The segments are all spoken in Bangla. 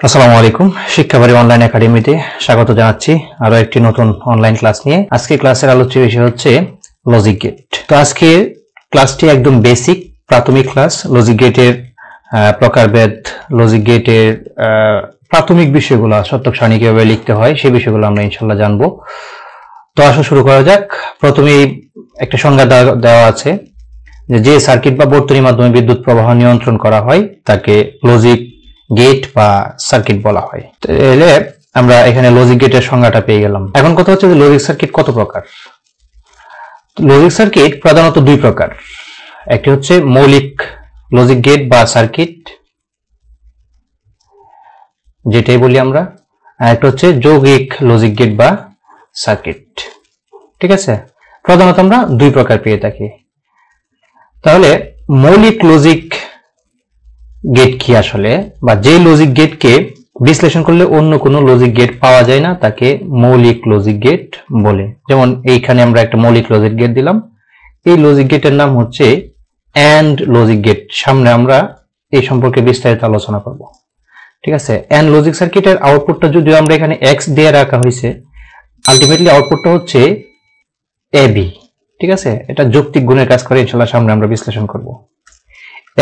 আসসালামু আলাইকুম শিক্ষাবাড়ি অনলাইন একাডেমিতে স্বাগত জানাচ্ছি আরো একটি নতুন অনলাইন ক্লাস নিয়ে। আজকে ক্লাসের আলোচ্য বিষয় হচ্ছে লজিক গেট। তো আজকে ক্লাসটি একদম বেসিক প্রাথমিক ক্লাস। লজিক গেটের প্রকারভেদ, লজিক গেটের প্রাথমিক বিষয়গুলো, সত্যক সারণী কিভাবে লিখতে হয় সেই বিষয়গুলো আমরা ইনশাআল্লাহ জানবো। তো আসো শুরু করা যাক। প্রথমেই একটা সংজ্ঞা দেওয়া আছে যে সার্কিট বা বর্তনীর মাধ্যমে বিদ্যুৎ প্রবাহ নিয়ন্ত্রণ করা হয় তাকে লজিক গেট বা সার্কিট বলা হয়। তাহলে আমরা এখানে লজিক গেটের সংজ্ঞাটা পেয়ে গেলাম। এখন কথা হচ্ছে যে লজিক সার্কিট কত প্রকার। লজিক সার্কিট প্রধানত দুই প্রকার। একটি হচ্ছে মৌলিক লজিক গেট বা সার্কিট, যেটাই বলি আমরা, আর একটা হচ্ছে যৌগিক লজিক গেট বা সার্কিট। ঠিক আছে, প্রধানত আমরা দুই প্রকার পেয়ে থাকি। তাহলে মৌলিক লজিক গেট কি আসলে, বা যে লজিক গেটকে বিশ্লেষণ করলে অন্য কোনো লজিক গেট পাওয়া যায় না তাকে মৌলিক লজিক গেট বলে। যেমন এইখানে আমরা একটা মৌলিক লজিক গেট দিলাম, এই লজিক গেটের নাম হচ্ছে অ্যান্ড লজিক গেট। সামনে আমরা এই সম্পর্কে বিস্তারিত আলোচনা করব। ঠিক আছে, অ্যান্ড লজিক সার্কিটের আউটপুটটা যদিও আমরা এখানে এক্স দিয়ে রাখা হয়েছে, আলটিমেটলি আউটপুটটা হচ্ছে এবি। ঠিক আছে, এটা যৌক্তিক গুণের কাজ করে, ইনশাআল্লাহ সামনে আমরা বিশ্লেষণ করব।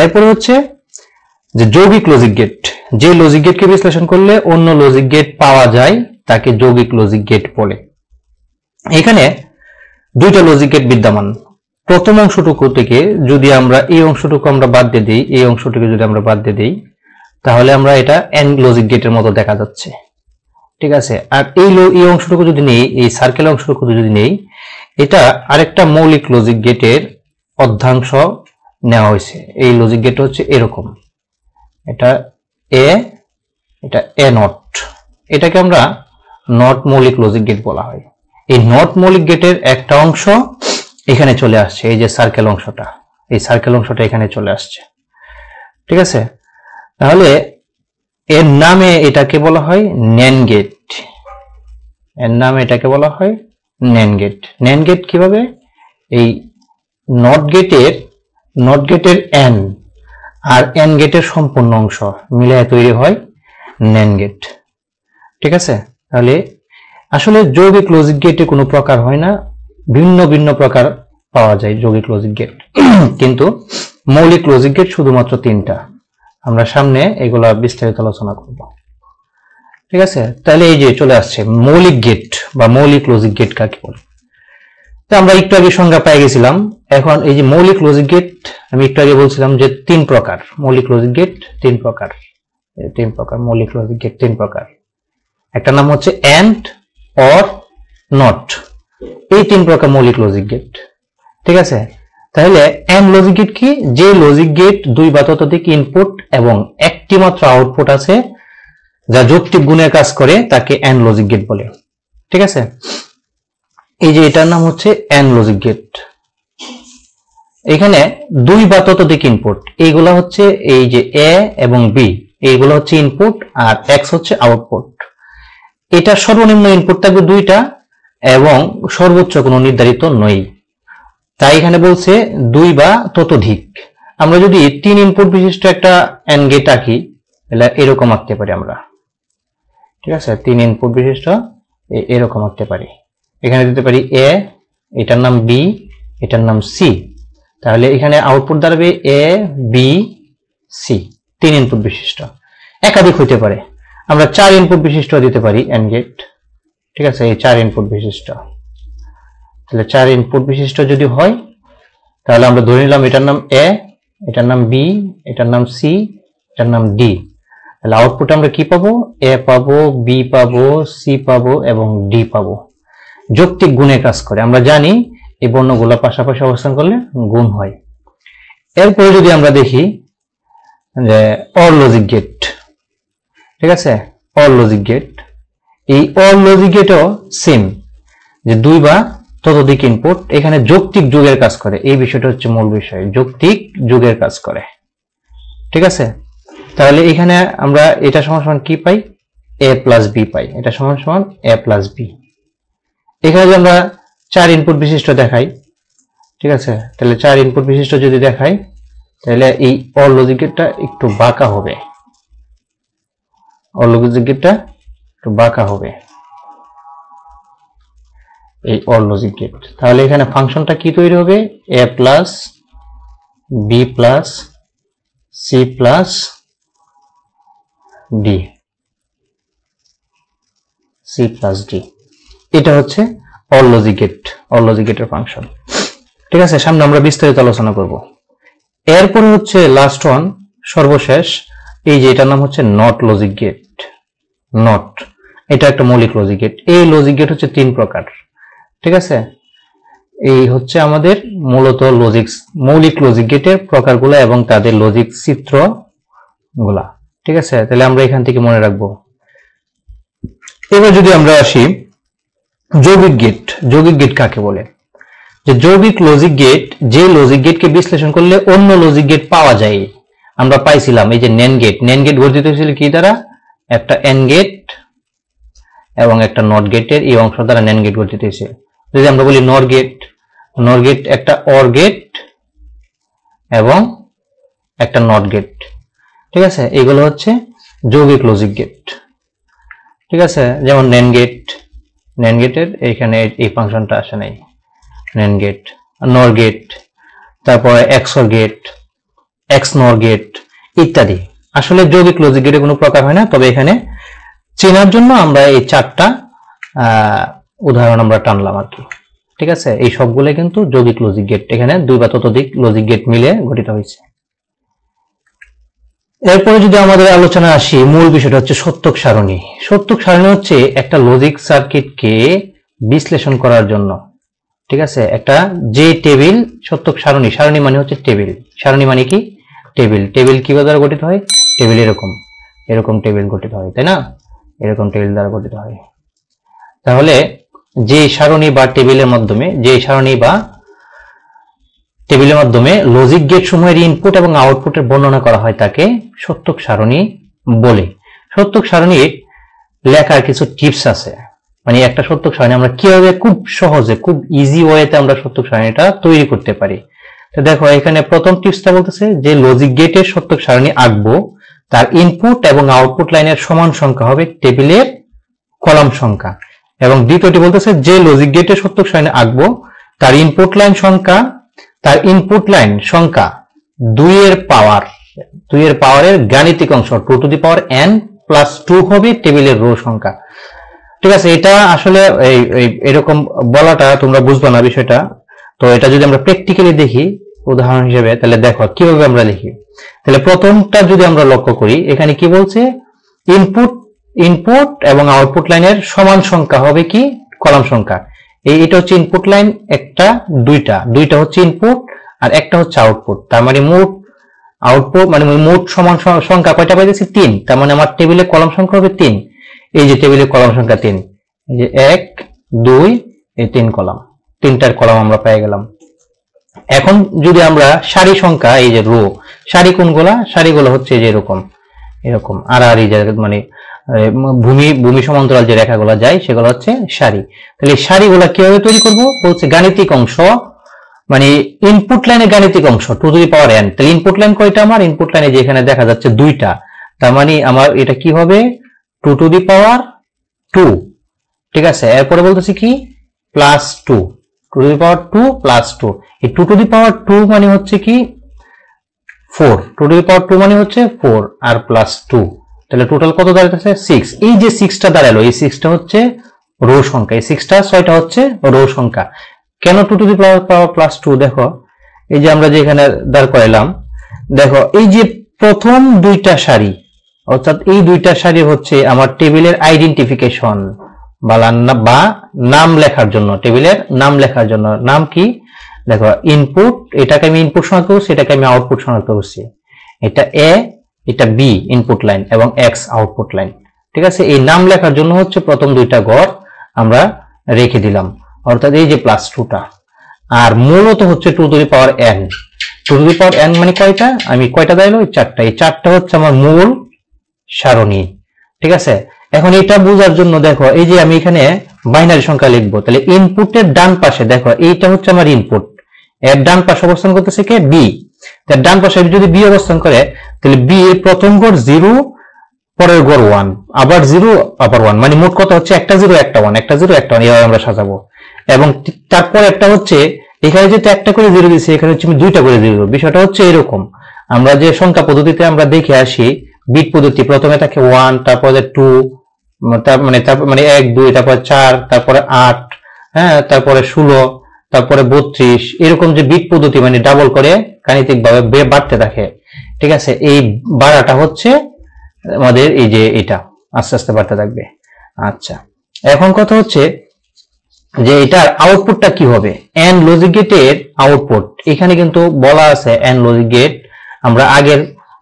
এরপরে হচ্ছে যে যৌগিক লজিক গেট, যে লজিক গেটকে বিশ্লেষণ করলে অন্য লজিক গেট পাওয়া যায় তাকে যৌগিক লজিক গেট বলে। এখানে দুইটা লজিক গেট বিদ্যমান। প্রথম অংশটুকু থেকে যদি আমরা এই অংশটুকু আমরা বাদ দিয়ে দিই, এই অংশটুকু যদি আমরা বাদ দিয়ে দিই, তাহলে আমরা এটা এন লজিক গেটের মতো দেখা যাচ্ছে। ঠিক আছে, আর এই অংশটুকু যদি নেই, এই সার্কেল অংশটুকু যদি নেই, এটা আরেকটা মৌলিক লজিক গেটের অর্ধাংশ নেওয়া হয়েছে। এই লজিক গেট হচ্ছে এরকম, এটা এ, এটা এ নট, এটাকে আমরা নট মৌলিক লজিক গেট বলা হয়। এই নট মৌলিক গেটের একটা অংশ এখানে চলে আসছে, এই যে সার্কেল অংশটা, এই সার্কেল অংশটা এখানে চলে আসছে। ঠিক আছে, তাহলে এর নামে এটাকে বলা হয় ন্যান্ড গেট। এর নামে এটাকে বলা হয় ন্যান্ড গেট। ন্যান্ড গেট কিভাবে? এই নট গেটের এন আর এন গেটের সম্পূর্ণ অংশ মিলে তৈরি হয় ন্যান্ড গেট। ঠিক আছে, তাহলে আসলে যৌগিক লজিক গেটে কোনো প্রকার হয় না, ভিন্ন ভিন্ন প্রকার পাওয়া যায় যৌগিক লজিক গেট, কিন্তু মৌলিক লজিক গেট শুধুমাত্র তিনটা। আমরা সামনে এগুলা বিস্তারিত আলোচনা করব। ঠিক আছে, তাহলে এই যে চলে আসছে মৌলিক গেট বা মৌলিক লজিক গেট কাকে বলে। তো আমরা একটু আগে সংজ্ঞা পেয়ে গেছিলাম। এখন এই যে মৌলিক লজিক গেট, আমি একটু আগে বলছিলাম যে তিন প্রকার মৌলিক লজিক গেট, তিন প্রকার মৌলিক লজিক গেট, তিন প্রকার। একটা নাম হচ্ছে এন্ড, অর, নট, এই তিন প্রকার মৌলিক লজিক গেট। ঠিক আছে, তাহলে এন্ড লজিক গেট কি? যে লজিক গেট দুই বা ততোধিক ইনপুট এবং একটি মাত্র আউটপুট আছে যা যৌক্তিক গুণের কাজ করে তাকে এন্ড লজিক গেট বলে। ঠিক আছে, এই যে এটার নাম হচ্ছে এন্ড লজিক গেট। এখানে দুই বা ততোধিক ইনপুট, এইগুলা হচ্ছে এই যে এ এবং বি, এইগুলো হচ্ছে ইনপুট আর এক্স হচ্ছে আউটপুট। এটা সর্বনিম্ন ইনপুট থাকবে দুইটা এবং সর্বোচ্চ কোনো নির্ধারিত নয়, তাই এখানে বলছে দুই বা ততোধিক। আমরা যদি তিন ইনপুট বিশিষ্ট একটা এন্ড গেট আঁকি তাহলে এরকম আঁকতে পারি আমরা। ঠিক আছে, তিন ইনপুট বিশিষ্ট এরকম আঁকতে পারি। এখানে দিতে পারি এ, এটার নাম বি, এটার নাম সি, তাহলে এখানে আউটপুট দাঁড়াবে এ বি সি, তিন ইনপুট বিশিষ্ট। একাধিক হইতে পারে, আমরা চার ইনপুট বিশিষ্ট দিতে পারি এন্ড গেট। ঠিক আছে, এই চার ইনপুট বিশিষ্ট, তাহলে চার ইনপুট বিশিষ্ট যদি হয় তাহলে আমরা ধরে নিলাম এটার নাম এ, এটার নাম বি, এটার নাম সি, এটার নাম ডি। তাহলে আউটপুট আমরা কি পাবো? এ পাবো, বি পাবো, সি পাবো এবং ডি পাবো। যৌক্তিক গুণে কাজ করে, আমরা জানি এই বর্ণগুলো পাশাপাশি অবস্থান করলে গুণ হয়। এরপরে যদি আমরা দেখি যে অর লজিক গেট। ঠিক আছে, অর লজিক গেট, এই অর লজিক গেটও সেম, যে দুই বা ততোধিক ইনপুট, এখানে যৌক্তিক যুগের কাজ করে। এই বিষয়টা হচ্ছে মূল বিষয়, যৌক্তিক যুগের কাজ করে। ঠিক আছে, তাহলে এখানে আমরা এটা সমান সমান কি পাই? এ প্লাস বি পাই, এটা সমান সমান এ প্লাস বি। এখানে যদি আমরা চার ইনপুট বিশিষ্ট দেখাই, ঠিক আছে, তাহলে চার ইনপুট বিশিষ্ট যদি দেখাই তাহলে এই অর লজিক গেটটা একটু বাঁকা হবে। অর লজিক গেটটা একটু বাঁকা হবে, এই অর লজিক গেট। তাহলে এখানে ফাংশনটা কি তৈরি হবে, a plus B plus C plus D, C plus D, এটা হচ্ছে or logic gate, or logic গেটের ফাংশন। ঠিক আছে, সামনে আমরা বিস্তারিত আলোচনা করব। এরপরে হচ্ছে লাস্ট ওয়ান, সর্বশেষ, এই যে এটার নাম হচ্ছে নট লজিক গেট। নট, এটা একটা মৌলিক লজিক গেট। এই লজিক গেট হচ্ছে 3 প্রকার। ঠিক আছে, এই হচ্ছে আমাদের মূলত মৌলিক লজিক গেটের প্রকারগুলো এবং তাদের লজিক চিত্র গুলা। ঠিক আছে, তাহলে আমরা এখান থেকে মনে রাখবো। এবার যদি আমরা আসি যৌগিক গেট, যৌগিক গেট কাকে বলে? যে যৌগিক লজিক গেট, যে লজিক গেটকে বিশ্লেষণ করলে অন্য লজিক গেট পাওয়া যায়। আমরা পাইছিলাম এই যে NAND গেট, NAND গেট গঠিত হয়েছিল কি দ্বারা, একটা AND গেট এবং একটা নট গেটের এই অংশ দ্বারা NAND গেট গঠিত হয়েছিল। যদি আমরা বলি নর গেট, নর গেট একটা অর গেট এবং একটা নট গেট। ঠিক আছে, এগুলো হচ্ছে যৌগিক লজিক গেট। ঠিক আছে, যেমন NAND গেট, NAND গেটের এখানে এই ফাংশনটা আসে নাই, NAND গেট, নর গেট, তারপরে XOR গেট, XNOR গেট ইত্যাদি। আসলে যৌগিক লজিক গেটে কোনো প্রকার হয় না, তবে এখানে চেনার জন্য আমরা এই 4টা উদাহরণ আমরা টানলাম আর কি। ঠিক আছে, এই সবগুলো কিন্তু যৌগিক লজিক গেট, এখানে 2 বা ততোধিক লজিক গেট মিলে গঠিত হয়েছে। এরপরে যদি আমাদের আলোচনা আসি, মূল বিষয়টা হচ্ছে সত্যক সারণী। সত্যক সারণী হচ্ছে একটা লজিক সার্কিটকে বিশ্লেষণ করার জন্য। ঠিক আছে, একটা যে টেবিল, সত্যক সারণী, সারণী মানে হচ্ছে টেবিল, সারণী মানে কি টেবিল। টেবিল কি দ্বারা গঠিত হয়, টেবিল এরকম এরকম টেবিল গঠিত হয়, তাই না, এরকম টেবিল দ্বারা গঠিত হয়। তাহলে যে সারণী বা টেবিলের মাধ্যমে, যে সারণী বা টেবিলের মাধ্যমে লজিক গেট সমূহের ইনপুট এবং আউটপুটের বর্ণনা করা হয় তাকে সত্যক সারণী বলে। সত্যক সারণীর লেখার কিছু টিপস আছে, মানে একটা সত্যক সারণী আমরা কিভাবে খুব সহজে, খুব ইজি ওয়েতে আমরা সত্যক সারণীটা তৈরি করতে পারি। তো দেখো এখানে প্রথম টিপসটা বলতেছে যে লজিক গেটের সত্যক সারণী আঁকবো, তার ইনপুট এবং আউটপুট লাইনের সমান সংখ্যা হবে টেবিলের কলাম সংখ্যা। এবং দ্বিতীয়টি বলতেছে যে লজিক গেটের সত্যক সারণী আঁকবো, তার ইনপুট লাইন সংখ্যা, তার ইনপুট লাইন সংখ্যা 2 এর পাওয়ারের গাণিতিক অংশ 2 to the power n plus 2 হবে টেবিলের রো সংখ্যা। ঠিক আছে, এটা আসলে এরকম বলাটা তোমরা বুঝবে না বিষয়টা। তো এটা যদি আমরা প্র্যাকটিক্যালি দেখি উদাহরণ হিসেবে, তাহলে দেখো কিভাবে আমরা লিখি। তাহলে প্রথমটা যদি আমরা লক্ষ্য করি, এখানে কি বলছে, ইনপুট এবং আউটপুট লাইনের সমান সংখ্যা হবে কি কলাম সংখ্যা। এটা হচ্ছে ইনপুট লাইন, একটা দুইটা হচ্ছে ইনপুট আর একটা হচ্ছে আউটপুট। তার মানে মোট আউটপুট মানে মোট সমান সংখ্যা কয়টা পাইতেছি, 3। তার মানে আমার টেবিলে কলাম সংখ্যা হবে 3। এই যে টেবিলে কলাম সংখ্যা 3, এই যে 1 2 এই 3 কলাম, 3টার কলাম আমরা পেয়ে গেলাম। এখন যদি আমরা সারি সংখ্যা, এই যে রো, সারি কোনগুলা, সারিগুলো হচ্ছে যে এরকম আর এই যে মানে ভূমি সমান্তরাল যে রেখাগুলো যায় সেগুলো হচ্ছে সারি। তাহলে এই সারিগুলা কিভাবে তৈরি করব, বলছে গাণিতিক অংশ, মানে ইনপুট লাইনের গাণিতিক অংশ 2 টু দি পাওয়ার n। তাহলে ইনপুট লাইন কয়টা, আমার ইনপুট লাইনে যেখানে দেখা যাচ্ছে 2টা, তার মানে আমার এটা কি হবে 2 টু দি পাওয়ার 2। ঠিক আছে, এরপরে বলতেছি কি plus 2, 2 to the power 2 plus 2। এই 2 টু দি পাওয়ার 2 মানে হচ্ছে কি 4, 2 টু দি পাওয়ার 2 মানে হচ্ছে 4 আর প্লাস 2, তাহলে টোটাল কত দাঁড়াচ্ছে 6। এই যে 6টা দাঁড়ালো, এই 6টা হচ্ছে রো সংখ্যা, এই 6টা 6টা হচ্ছে রো সংখ্যা। কেন 2 টু দি পাওয়ার প্লাস 2, দেখো এই যে আমরা যে এখানে দাঁড় করাইলাম, দেখো এই যে প্রথম 2টা সারি, অর্থাৎ এই 2টা সারি হচ্ছে আমার টেবিলের আইডেন্টিফিকেশন বা নাম লেখার জন্য, টেবিলের নাম লেখার জন্য। নাম কি, দেখো ইনপুট, এটাকে আমি ইনপুট শনাক্ত করছি, এটাকে আমি আউটপুট শনাক্ত করছি। এটা এ, এটা বি ইনপুট লাইন এবং এক্স আউটপুট লাইন। ঠিক আছে, এই নাম লেখার জন্য হচ্ছে প্রথম 2টা ঘর আমরা রেখে দিলাম, অর্থাৎ এই যে প্লাস 2টা। আর মূলত হচ্ছে 2 to the power n, 2 to the power n মানে কয়টা, আমি কয়টা দাঁড়ালো 4টা। এই 4টা হচ্ছে আমার মূল সারণী। ঠিক আছে, এখন এটা বোঝার জন্য দেখো এই যে আমি এখানে বাইনারি সংখ্যা লিখবো, তাহলে ইনপুটের ডান পাশে দেখো এইটা হচ্ছে আমার ইনপুট, এর ডান পাশে অবস্থান করতেছে কে বি। তার ডান পাশে যদি বি অবস্থান করে, তাহলে বি এর প্রথম ঘর 0 পরের গড় 1, আবার 0 আবার 1, মানে মোট কথা হচ্ছে একটা 0 একটা 1, একটা 0 একটা 1, এইভাবে আমরা সাজাবো। এবং তারপর একটা হচ্ছে এখানে যেহেতু একটা করে 0 দিয়েছি, এখানে হচ্ছে আমি দুইটা করে 0। বিষয়টা হচ্ছে এরকম, আমরা যে সংখ্যা পদ্ধতিতে আমরা দেখে আসি বিট পদ্ধতি, প্রথমে থাকে 1, তারপরে 2, মানে 1 2, তারপরে 4, তারপরে 8, হ্যাঁ, তারপরে 16, তারপরে 32, এরকম যে বিট পদ্ধতি মানে ডাবল করে গাণিতিক ভাবে বাড়তে থাকে। ঠিক আছে, এই বাড়াটা হচ্ছে আমাদের এই যে এটা আস্তে আস্তে বাড়তে থাকবে। আচ্ছা, এখন কথা হচ্ছে যে এটার আউটপুটটা কি হবে। এন্ড লজিক গেটের আউটপুট এখানে কিন্তু বলা আছে, এন্ড লজিক গেট আমরা আগের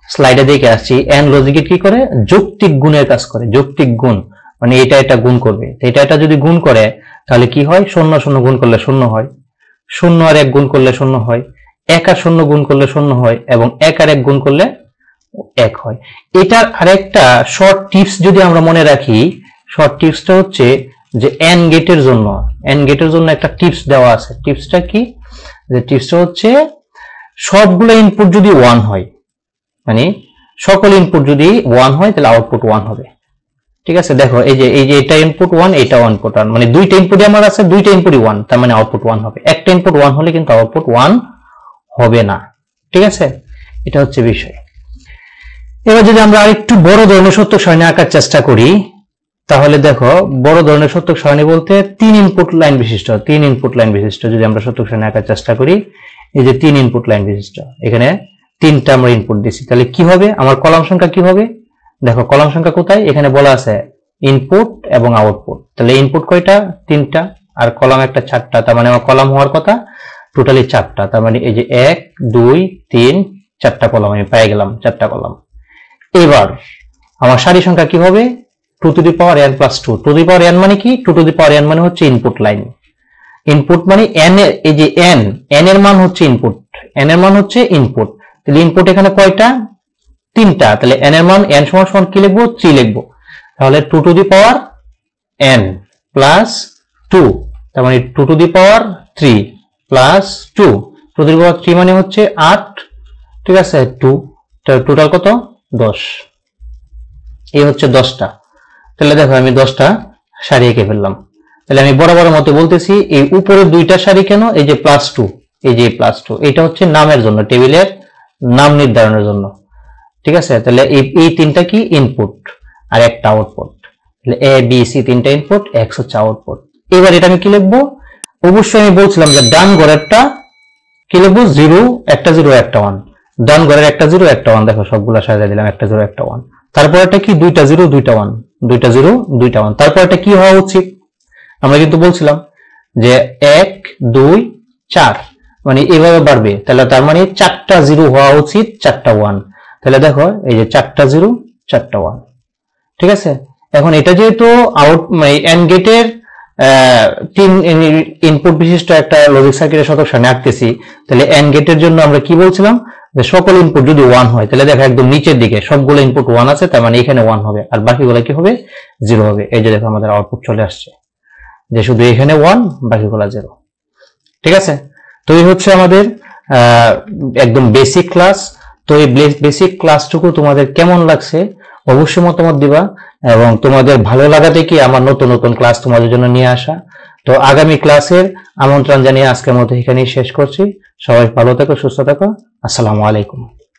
স্লাইডে দেখে আসছি। এন্ড লজিক গেট কি করে, যৌক্তিক গুণের কাজ করে। যৌক্তিক গুণ মানে এটা গুণ করবে, এটা যদি গুণ করে তাহলে কি হয়, 0 0 গুণ করলে 0 হয়, 0 আর 1 গুণ করলে 0 হয়, 1 আর 0 গুণ করলে 0 হয়, এবং 1 আর 1 গুণ করলে 1 হয়। এটার আরেকটা শর্ট টিপস যদি আমরা মনে রাখি, শর্ট টিপসটা হচ্ছে যে এন্ড গেটের জন্য একটা টিপস দেওয়া আছে। টিপসটা কি, যে টিপসটা হচ্ছে সবগুলো ইনপুট যদি 1 হয়, মানে সকল ইনপুট যদি 1 হয় তাহলে আউটপুট 1 হবে। ঠিক আছে, দেখো এই যে এটা ইনপুট 1, এটা ইনপুট 1, মানে দুইটা ইনপুট আমার আছে, দুইটা ইনপুটই 1, তার মানে আউটপুট 1 হবে। একটা ইনপুট 1 হলে কিন্তু আউটপুট 1 হবে না। ঠিক আছে, এটা হচ্ছে বিষয়। এবার যদি আমরা আরেকটু বড় ধরনের সত্যক সারণী আঁকার চেষ্টা করি, তাহলে দেখো বড় ধরনের সত্যক সারণী বলতে 3 ইনপুট লাইন বিশিষ্ট যদি আমরা সত্যক সারণী আঁকার চেষ্টা করি, এই যে 3 ইনপুট লাইন বিশিষ্ট, এখানে 3টা আমরা ইনপুট দিছি, তাহলে কি হবে, আমার কলাম সংখ্যা কি হবে, দেখো কলাম সংখ্যা কোথায়, এখানে বলা আছে ইনপুট এবং আউটপুট। তাহলে ইনপুট কয়টা, 3টা, আর কলাম একটা 4টা, তার মানে আমার কলাম হওয়ার কথা টোটালি 4টা। তার মানে এই যে 1 2 3 4টা কলাম আমি পেয়ে গেলাম, 4টা কলাম। এবার আমার সারি সংখ্যা কি হবে, 2 to the power n plus 2। 2 to the power n মানে কি, 2 to the power n মানে হচ্ছে ইনপুট লাইন। ইনপুট মানে n এর, এই যে n এর মান হচ্ছে ইনপুট, n এর মান হচ্ছে ইনপুট। তাহলে ইনপুট এখানে কয়টা, 3টা, তাহলে n এর মান n সমান কি লিখবো, 3 লিখবো। তাহলে 2 to the power n plus 2, তার মানে 2 to the power 3 plus 2, 2 to the power 3 মানে হচ্ছে 8, ঠিক আছে, 2, টোটাল কত, 10। এই হচ্ছে 10টা। তাহলে দেখো আমি 10টা সারি এঁকে ফেললাম। তাহলে আমি বরাবর মতো বলতেছি, এই উপরের 2টা সারি কেন, এই যে +2, এই যে +2, এটা হচ্ছে নামের জন্য, টেবিলের নাম নির্ধারণের জন্য। ঠিক আছে, তাহলে এই 3টা কি ইনপুট আর একটা আউটপুট, তাহলে এ বি সি 3টা ইনপুট, x হচ্ছে আউটপুট। এবার এটা আমি কি লিখবো, অবশ্যই আমি বলছিলাম যে ডান ঘরেরটা কি লিখবো, 0 একটা 0 একটা 1, ডান ঘরের একটা 0 একটা 1, দেখো সবগুলা সাজিয়ে দিলাম, একটা 0 একটা 1। তারপর একটা কি, 2টা 0 2টা 1, 2টা 0 2টা 1। তারপর একটা কি হওয়া উচিত, আমরা কিন্তু বলছিলাম যে 1 2 4, মানে এভাবে বাড়বে, তাহলে তার মানে 4টা 0 হওয়া উচিত, 4টা 1। তাহলে দেখো এই যে 4টা 0 4টা 1। ঠিক আছে, এখন এটা যেহেতু মানে এন্ড গেটের 3 ইনপুট বিশিষ্ট একটা লজিক সার্কিটের সত্যক সারণী আঁকতেছি, তাহলে এন্ড গেটের জন্য আমরা কি বলছিলাম, যে সকল ইনপুট যদি 1 হয়, তাহলে দেখো একদম নিচের দিকে সবগুলো ইনপুট 1 আছে, তার মানে এখানে 1 হবে, আর বাকিগুলো কি হবে, 0 হবে। এই যে দেখো আমাদের আউটপুট চলে আসছে, যে শুধু এখানে 1, বাকিগুলো 0। ঠিক আছে, তো এই হচ্ছে আমাদের একদম বেসিক ক্লাস। তো এই বেসিক ক্লাসটুকু তোমাদের কেমন লাগছে অবশ্যই মতামত দিবা, এবং তোমাদের ভালো লাগা থেকে আমার নতুন নতুন ক্লাস তোমাদের জন্য নিয়ে আসা। তো আগামী ক্লাসের আমন্ত্রণ জানিয়ে আজকের মতো এখানেই শেষ করছি। সবাই ভালো থেকো, সুস্থ থেকো, আসসালামু আলাইকুম।